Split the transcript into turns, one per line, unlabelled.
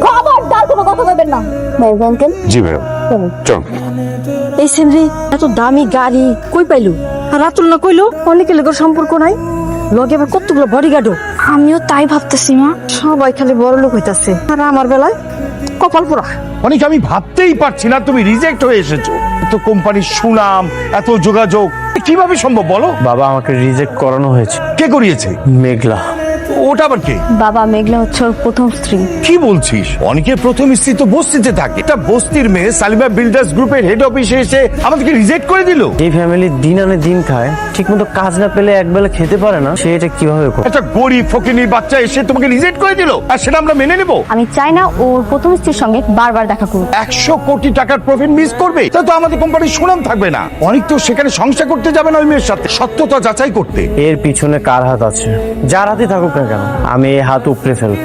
খবরদার কোনো কথা বলবেন না। আঙ্কেল
জি ভাই চল।
এই সিমরি এত দামি গাড়ি কই পাইলু? আর রাতুল না কইলো অনেকের লোকের সম্পর্ক নাই, লগে আবার কতগুলো বডিগার্ডও।
আমিও তাই ভাবতেছি মা।
সবাই খালি বড় লোক হইতাছে, আর আমার বেলায় কপাল পোড়া।
অনেক আমি ভাবতেই পারছি না তুমি রিজেক্ট হয়ে এসেছো। এত কোম্পানির সুনাম, এত যোগাযোগ, কিভাবে সম্ভব বলো?
বাবা আমাকে রিজেক্ট করানো হয়েছে।
কে করিয়েছে?
মেঘলা।
ওটা আবার কে?
বাবা মেঘলা হচ্ছে ওর প্রথম স্ত্রী।
কি বলছিস? অনেকের প্রথম স্ত্রী তো বস্তিতে থাকে। এটা বস্তির মেয়ে সালিমা বিল্ডার্স গ্রুপের হেড অফিসে এসে আমাদেরকে রিজেক্ট করে দিল।
এই ফ্যামিলি দিন আনে দিন খায়, ঠিক মতো কাজ না পেলে একবেলা খেতে পারে না, সে এটা কিভাবে করে?
একটা গরিব ফকিনীর বাচ্চা এসে তোমাকে রিজেক্ট করে দিল, আর সেটা আমরা মেনে নেব?
আমি চাই না ওর প্রথম স্ত্রীর সঙ্গে বারবার দেখা করুক।
100 কোটি টাকার প্রফিট মিস করবে, তা তো আমাদের কোম্পানির সুনাম থাকবে না। অনেক তো সেখানে সংসার করতে যাবে না ওই মেয়ের সাথে, সত্যতা যাচাই করতে।
এর পিছনে কার হাত আছে? যার হাতে থাকুক না কেন, আমি এই হাত উপড়ে ফেলব।